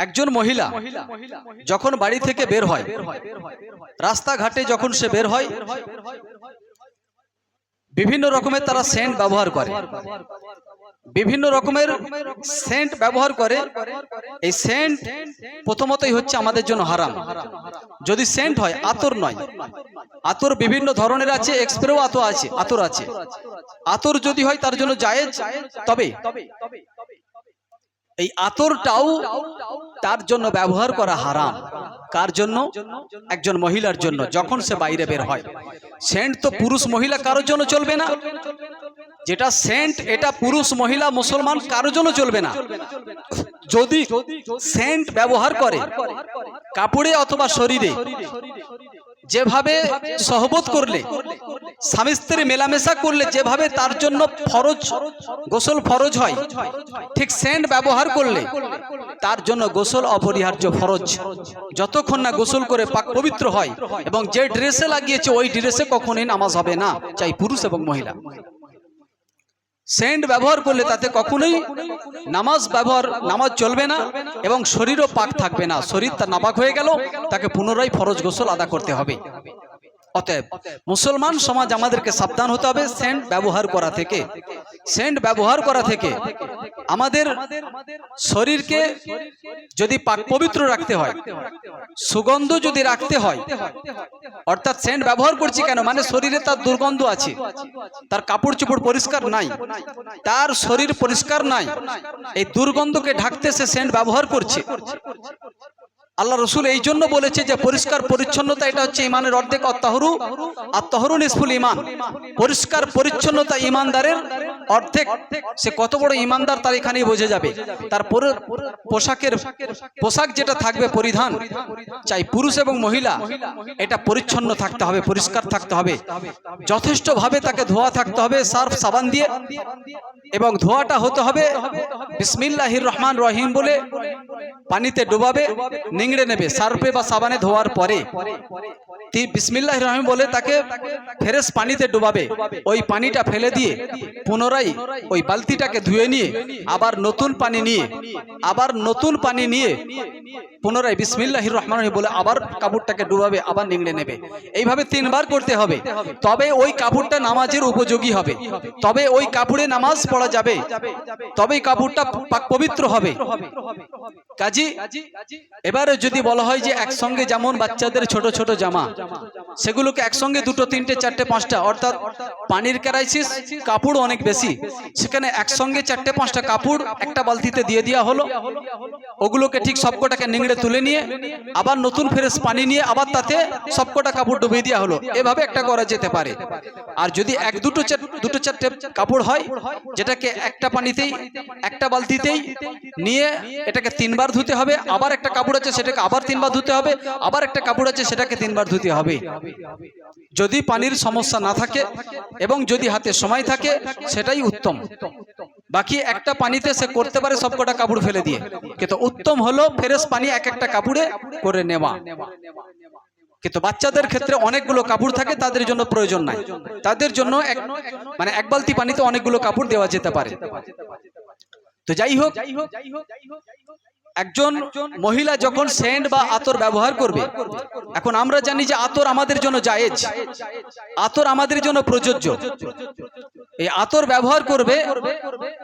একজন মহিলা যখন বাড়ি থেকে বের হয়, রাস্তাঘাটে যখন সে বের হয়, বিভিন্ন রকমের তারা সেন্ট ব্যবহার করে, বিভিন্ন রকমের সেন্ট ব্যবহার করে। এই সেন্ট প্রথমতই হচ্ছে আমাদের জন্য হারাম। যদি সেন্ট হয়, আতর নয়, আতর বিভিন্ন ধরনের আছে, এক্সপ্রেও আতর আছে। আতর যদি হয় তার জন্য জায়েজ, তবে এই আতরটাও তার জন্য ব্যবহার করা হারাম। কার জন্য? একজন মহিলার জন্য, যখন সে বাইরে বের হয়। সেন্ট তো পুরুষ মহিলা কারোর জন্য চলবে না। যেটা সেন্ট এটা পুরুষ মহিলা মুসলমান কারোর জন্য চলবে না। যদি সেন্ট ব্যবহার করে কাপড়ে অথবা শরীরে, যেভাবে সহবত করলে, স্বামী স্ত্রী মেলামেশা করলে যেভাবে তার জন্য ফরজ, গোসল ফরজ হয়, ঠিক সেন্ট ব্যবহার করলে তার জন্য গোসল অপরিহার্য, ফরজ। যতক্ষণ না গোসল করে পাক পবিত্র হয় এবং যে ড্রেসে লাগিয়েছে ওই ড্রেসে কখনোই নামাজ হবে না, চাই পুরুষ এবং মহিলা। সেন্ট ব্যবহার করলে তাতে কখনোই নামাজ চলবে না এবং শরীরও পাক থাকবে না। শরীর তার নাপাক হয়ে গেল, তাকে পুনরায় ফরজ গোসল আদা করতে হবে। অতএব মুসলমান সমাজ আমাদেরকে সাবধান হতে হবে সেন্ট ব্যবহার করা থেকে। সেন্ট ব্যবহার করা থেকে আমাদের শরীরকে যদি পাক পবিত্র রাখতে হয়, সুগন্ধ যদি রাখতে হয়, অর্থাৎ সেন্ট ব্যবহার করছি কেন, মানে শরীরে তার দুর্গন্ধ আছে, তার কাপড় চোপড় পরিষ্কার নাই, তার শরীর পরিষ্কার নাই, এই দুর্গন্ধকে ঢাকতে সে সেন্ট ব্যবহার করছে। আল্লাহ রসুল এই জন্য বলেছে যে পরিষ্কার পরিচ্ছন্নতা এটা হচ্ছে ইমানের অর্ধেক, আত্তাহরু নিসফুল ইমান। পরিষ্কার পরিচ্ছন্নতা ইমানদারের অর্ধেক। সে কত বড় ইমানদার তার এখানেই বোঝা যাবে। তার পোশাক যেটা থাকবে পরিধান, চাই পুরুষ এবং মহিলা, এটা পরিচ্ছন্ন থাকতে হবে, পরিষ্কার থাকতে হবে, যথেষ্টভাবে তাকে ধোয়া থাকতে হবে সার্ফ সাবান দিয়ে, এবং ধোয়াটা হতে হবে বিসমিল্লাহির রহমান রহিম বলে। পানিতে ডুবাবে, নিংড়ে নেবে সার্ফে বা সাবানে ধোয়ার পরে, বিসমিল্লাহির রহিম বলে তাকে ফ্রেশ পানিতে ডুবাবে। ওই পানিটা ফেলে দিয়ে পুনরায় ওই বালতিটাকে ধুয়ে নিয়ে আবার নতুন পানি নিয়ে পুনরায় বিসমিল্লাহির রহমান রহিম বলে আবার কাপড়টাকে ডুবাবে, আবার নিংড়ে নেবে। এইভাবে 3 বার করতে হবে, তবে ওই কাপড়টা নামাজের উপযোগী হবে, তবে ওই কাপড়ে নামাজ পড়া যাবে, তবেই কাপড়টা পাক পবিত্র হবে। কাজী এবারে যদি বলা হয় যে একসঙ্গে, যেমন বাচ্চাদের ছোট ছোট জামা, সেগুলোকে একসঙ্গে 2, 3, 4, 5টা, অর্থাৎ পানির ক্রাইসিস, কাপড় অনেক বেশি, সেখানে একসঙ্গে 4, 5টা কাপড় একটা বালতিতে দিয়ে দেওয়া হলো। ওগুলোকে ঠিক সবকটাকে নিংড়ে তুলে নিয়ে আবার নতুন ফ্রেশ পানি নিয়ে আবার তাতে সবকটা কাপড় ডুবিয়ে দেওয়া হলো। এভাবে একটা করা যেতে পারে। আর যদি 1, 2, 4টে কাপড় হয়, যেটাকে একটা পানিতেই, একটা বালতিতেই নিয়ে এটাকে 3 বার ধুতে হবে, আবার একটা কাপড় আছে সেটাকে আবার 3 বার ধুতে হবে, আবার একটা কাপড় আছে সেটাকে 3 বার ধুতে হবে। যদি পানির সমস্যা না থাকে এবং যদি হাতে সময় থাকে সেটাই উত্তম। বাকি একটা পানিতে সে করতে পারে সবকটা কাপড় ফেলে দিয়ে, কিন্তু উত্তম হলো ফ্রেশ পানি একটা কাপড়ে করে নেওয়া। কিন্তু বাচ্চাদের ক্ষেত্রে অনেকগুলো কাপড় থাকে, তাদের জন্য প্রয়োজন নাই, তাদের জন্য এক বালতি পানিতে অনেকগুলো কাপড় দেওয়া যেতে পারে। তো যাই হোক, একজন মহিলা যখন সেন্ট বা আতর ব্যবহার করবে, এখন আমরা জানি যে আতর আমাদের জন্য জায়েজ, আতর আমাদের জন্য প্রযোজ্য। এই আতর ব্যবহার করবে,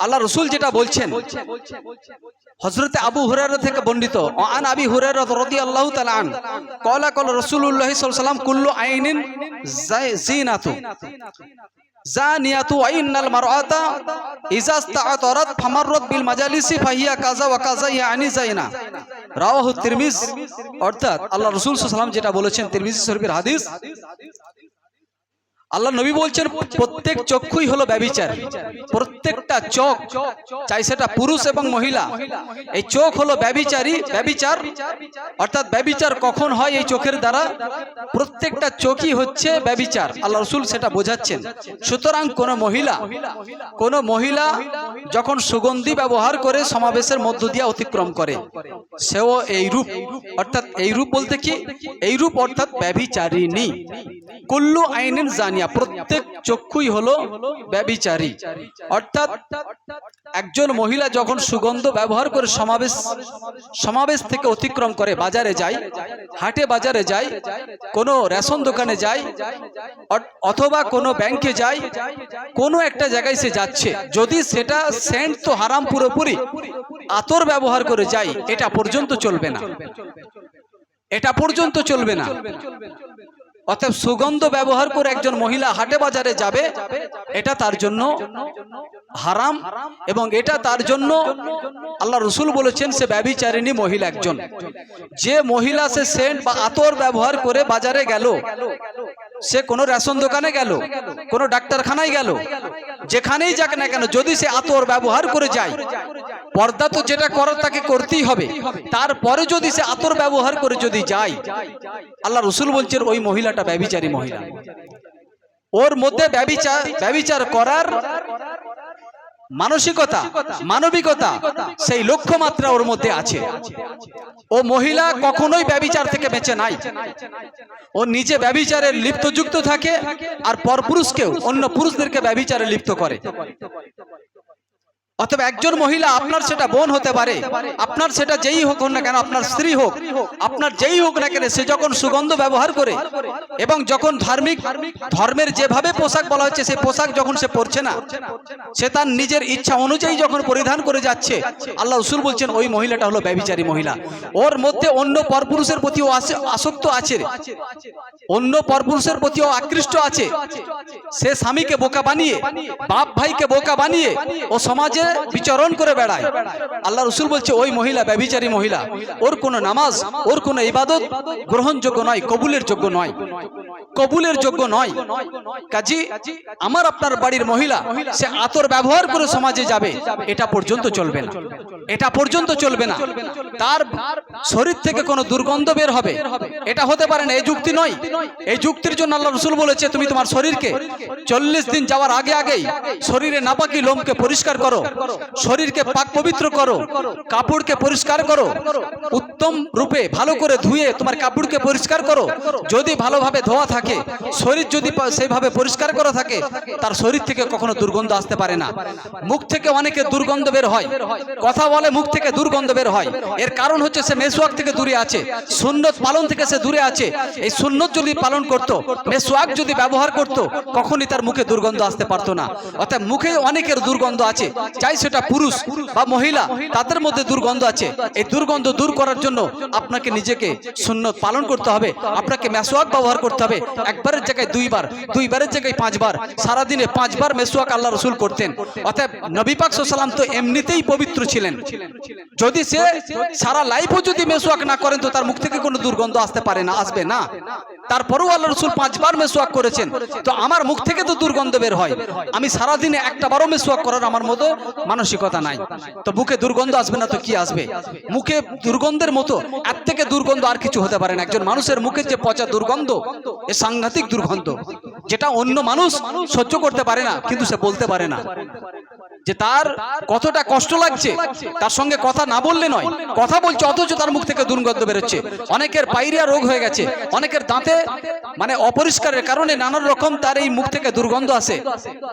আল্লাহ রসুল যেটা বলছেন, হযরতে আবু হুরায়রা থেকে বর্ণিত, আন আবি হুরায়রা রাদিয়াল্লাহু তাআলা আন ক্বালা ক্বালা রাসূলুল্লাহ সাল্লাল্লাহু আলাইহি ওয়াসাল্লাম কুল্লু আইনিন জিনাতু জানিয়াতু ওয়া ইন্নাল মারআতা ইযা ইসতাআতারাত ফামাররাত বিল মাজালিসি ফাহিয়া কাযা ওয়া কাযা ইয়ানি যায়না, রাওয়াহু তিরমিজি। অর্থাৎ আল্লাহ রাসূল সাল্লাল্লাহু আলাইহি ওয়াসাল্লাম যেটা বলেছেন, তিরমিজি শরীফের হাদিস, আল্লাহ নবী বলছেন প্রত্যেক চক্ষুই হলো ব্যভিচার। প্রত্যেকটা চোখ, চাই সেটা পুরুষ এবং মহিলা, এই চোখ হলো ব্যভিচার। অর্থাৎ ব্যভিচার কখন হয় এই চোখের দ্বারা? প্রত্যেকটা চোখই হচ্ছে ব্যভিচার, আল্লাহ রাসূল সেটা বোঝাচ্ছেন। সুতরাং কোন মহিলা যখন সুগন্ধি ব্যবহার করে সমাবেশের মধ্য দিয়ে অতিক্রম করে, সেও এই রূপ, অর্থাৎ এই রূপ বলতে কি? এই রূপ অর্থাৎ ব্যভিচারিণী। কুল্লু আইনিন জানি জানিয়া, প্রত্যেক চক্ষুই হলো ব্যভিচারী। অর্থাৎ একজন মহিলা যখন সুগন্ধ ব্যবহার করে সমাবেশ থেকে অতিক্রম করে বাজারে যায়, হাটে বাজারে যায়, কোনো রেশন দোকানে যায়, অথবা কোনো ব্যাংকে যায়, কোনো একটা জায়গায় সে যাচ্ছে, যদি সেটা সেন্ট তো হারাম পুরোপুরি, আতর ব্যবহার করে যায়, এটা পর্যন্ত চলবে না, এটা পর্যন্ত চলবে না। অর্থাৎ সুগন্ধ ব্যবহার করে একজন মহিলা হাটে বাজারে যাবে, এটা তার জন্য হারাম, এবং এটা তার জন্য আল্লাহ রসুল বলেছেন সে ব্যভিচারিণী মহিলা একজন। যে মহিলা সে সেন্ট বা আতর ব্যবহার করে বাজারে গেল, সে কোনো রেশন দোকানে গেল, কোনো ডাক্তারখানায় গেল, যেখানেই যাক না কেন, যদি সে আতর ব্যবহার করে যায়, পর্দা তো যেটা করার তাকে করতেই হবে, তারপরে যদি সে আতর ব্যবহার করে যদি যায়, আল্লাহ রসুল বলছেন ওই মহিলাটা ব্যভিচারী মহিলা। ওর মধ্যে ব্যভিচার করার মানসিকতা, মানবিকতা, সেই লক্ষ্যমাত্রা ওর মধ্যে আছে। ও মহিলা কখনোই ব্যভিচার থেকে বেঁচে নাই, ও নিজে ব্যভিচারে লিপ্তযুক্ত থাকে, আর পরপুরুষকেও, অন্য পুরুষদেরকে ব্যভিচারে লিপ্ত করে। অথবা একজন মহিলা, আপনার সেটা বোন হতে পারে, আপনার সেটা যেই হোক না কেন, আপনার স্ত্রী হোক, আপনার যেই হোক না কেন, সে যখন সুগন্ধ ব্যবহার করে এবং যখন ধর্মের যেভাবে পোশাক বলা হচ্ছে সেই পোশাক যখন সে পরছে না, সে তার নিজের ইচ্ছা অনুযায়ী যখন পরিধান করে যাচ্ছে, আল্লাহ রাসূল বলছেন ওই মহিলাটা হলো ব্যভিচারী মহিলা। ওর মধ্যে অন্য পরপুরুষের প্রতিও আসক্ত আছে, অন্য পরপুরুষের প্রতিও আকৃষ্ট আছে। সে স্বামীকে বোকা বানিয়ে, বাপ ভাইকে বোকা বানিয়ে ও সমাজে বিচরণ করে বেড়ায়। আল্লাহ রাসূল বলছে ওই মহিলা ব্যভিচারী মহিলা। ওর কোনো নামাজ, ওর কোনো ইবাদত গ্রহণযোগ্য নয়, কবুলের যোগ্য নয়, কবুলের যোগ্য নয়। কাজী আমার আপনার বাড়ির মহিলা সে আতর ব্যবহার করে সমাজে যাবে, এটা পর্যন্ত চলবে না, এটা পর্যন্ত চলবে না। তার শরীর থেকে কোনো দুর্গন্ধ বের হবে, এটা হতে পারে না, এই যুক্তি নয়। এই যুক্তির জন্য আল্লাহ রাসূল বলেছে তুমি তোমার শরীরকে 40 দিন যাওয়ার আগে আগেই শরীরে নাপাকি লোমকে পরিষ্কার করো, শরীরকে পাক পবিত্র করো, কাপড়কে পরিষ্কার করো, উত্তম রূপে ভালো করে ধুয়ে তোমার কাপড়কে পরিষ্কার করো। যদি ভালোভাবে ধোয়া থাকে, শরীর যদি সেইভাবে পরিষ্কার করা থাকে, তার শরীর থেকে কখনো দুর্গন্ধ আসতে পারে না। মুখ থেকে অনেকে দুর্গন্ধ বের হয়, কথা বলে মুখ থেকে দুর্গন্ধ বের হয়, এর কারণ হচ্ছে সে মেসওয়াক থেকে দূরে আছে, সুন্নত পালন থেকে সে দূরে আছে। এই সুন্নত যদি পালন করত, মেসওয়াক যদি ব্যবহার করত, কখনই তার মুখে দুর্গন্ধ আসতে পারতো না। অর্থাৎ মুখে অনেকের দুর্গন্ধ আছে, চাই সেটা পুরুষ বা মহিলা, তাদের মধ্যে দুর্গন্ধ আছে। এই দুর্গন্ধ দূর করার জন্য আপনাকে নিজেকে সুন্নত পালন করতে হবে, আপনাকে মেসওয়াক ব্যবহার করতে হবে। একবারের জায়গায় দুইবার, দুইবারের জায়গায় 5 বার, সারাদিনে 5 বার মেসওয়াক আল্লাহ রাসূল করতেন। অর্থাৎ নবী পাক সাল্লাল্লাহু আলাইহি ওয়াসাল্লাম তো এমনিতেই পবিত্র ছিলেন, যদি সে সারা লাইফও যদি মেসওয়াক না করেন তো তার মুখ থেকে কোনো দুর্গন্ধ আসতে পারে না, আসবে না। তারপরেও আল্লাহ রাসূল 5 বার মেসওয়াক করেছেন। তো আমার মুখ থেকে তো দুর্গন্ধ বের হয়, আমি সারাদিনে একটা বারও মেসওয়াক করার আমার মতো মানসিকতা নাই, তো মুখে দুর্গন্ধ আসবে না তো কি আসবে? মুখে দুর্গন্ধের মতো এর থেকে দুর্গন্ধ আর কিছু হতে পারে না। একজন মানুষের মুখে যে পচা দুর্গন্ধ, এ সাংঘাতিক দুর্গন্ধ, যেটা অন্য মানুষ সহ্য করতে পারে না, কিন্তু সে বলতে পারে না যে তার কতটা কষ্ট লাগছে। তার সঙ্গে কথা না বললে নয়, কথা বলছে অথচ তার মুখ থেকে দুর্গন্ধ বেরোচ্ছে। অনেকের পায়রিয়া রোগ হয়ে গেছে, অনেকের দাঁতে মানে অপরিষ্কারের কারণে নানান রকম তার এই মুখ থেকে দুর্গন্ধ আসে।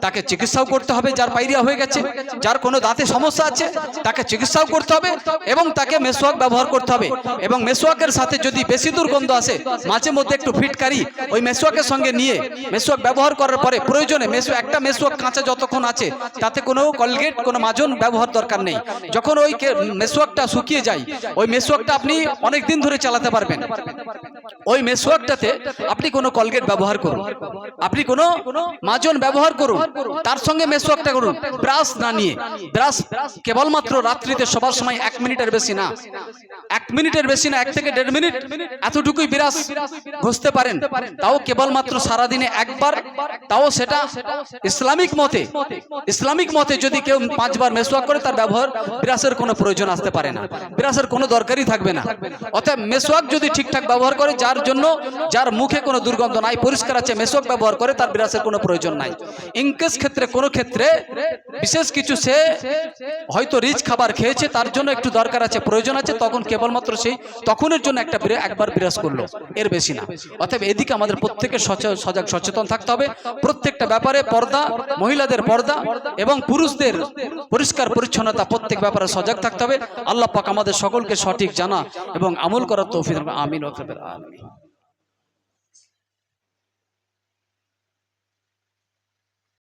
তাকে চিকিৎসাও করতে হবে, যার পায়রিয়া হয়ে গেছে, যার কোনো দাঁতে সমস্যা আছে তাকে চিকিৎসাও করতে হবে, এবং তাকে মেসওয়াক ব্যবহার করতে হবে। এবং মেসওয়াকের সাথে যদি বেশি দুর্গন্ধ আসে, মাঝে মধ্যে একটু ফিটকারি ওই মেসওয়াকের সঙ্গে নিয়ে মেসওয়াক ব্যবহার করার পরে প্রয়োজনে একটা মেসওয়াক কাঁচা যতক্ষণ আছে তাতে কোনো কলগেট, কোনো মাজন ব্যবহার দরকার নেই। যখন ওই মেসওয়াকটা শুকিয়ে যায়, ওই মেসওয়াকটা আপনি অনেক দিন ধরে চালাতে পারবেন। ওই মেসওয়াকটাতে আপনি কোনো কলগেট ব্যবহার করুন, আপনি কোনো মাজন ব্যবহার করুন, তার সঙ্গে মেসওয়াকটা করুন, ব্রাশ না নিয়ে। ব্রাশ কেবলমাত্র রাত্রিতে সবার সময় 1 মিনিটের বেশি না, 1 মিনিটের বেশি না, 1 থেকে 1.5 মিনিট এতটুকুই ব্রাশ ঘষতে পারেন, তাও কেবলমাত্র সারাদিনে একবার, তাও সেটা ইসলামিক মতে যদি কেউ 5 বার মেসওয়াক করে তার ব্যবহার ব্রাশের কোনো প্রয়োজন আসতে পারে না, ব্রাশের কোনো দরকারই থাকবে না। অতএব মেসওয়াক যদি ঠিকঠাক ব্যবহার করে, যার মুখে কোনো দুর্গন্ধ নাই, পরিষ্কার আছে, মেসওয়াক ব্যবহার করে, তার ব্রাশের কোনো প্রয়োজন নাই। ইনকেস ক্ষেত্রে কোনো ক্ষেত্রে বিশেষ কিছু সে হয়তো রিচ খাবার খেয়েছে, তার জন্য একটু দরকার আছে, প্রয়োজন আছে, তখন কেবলমাত্র সেই তখনের জন্য একবার বিরাজ করলো, এর বেশি না। অতএব এদিকে আমাদের প্রত্যেকের সজাগ সচেতন থাকতে হবে। প্রত্যেকটা ব্যাপারে পর্দা, মহিলাদের পর্দা এবং পুরুষদের পরিষ্কার পরিচ্ছন্নতা, প্রত্যেক ব্যাপারে সজাগ থাকতে হবে। আল্লাহ পাক আমাদের সকলকে সঠিক জানা এবং আমল করার তৌফিক দান করুন। আমিন ওয়া রাব্বিল আলামিন।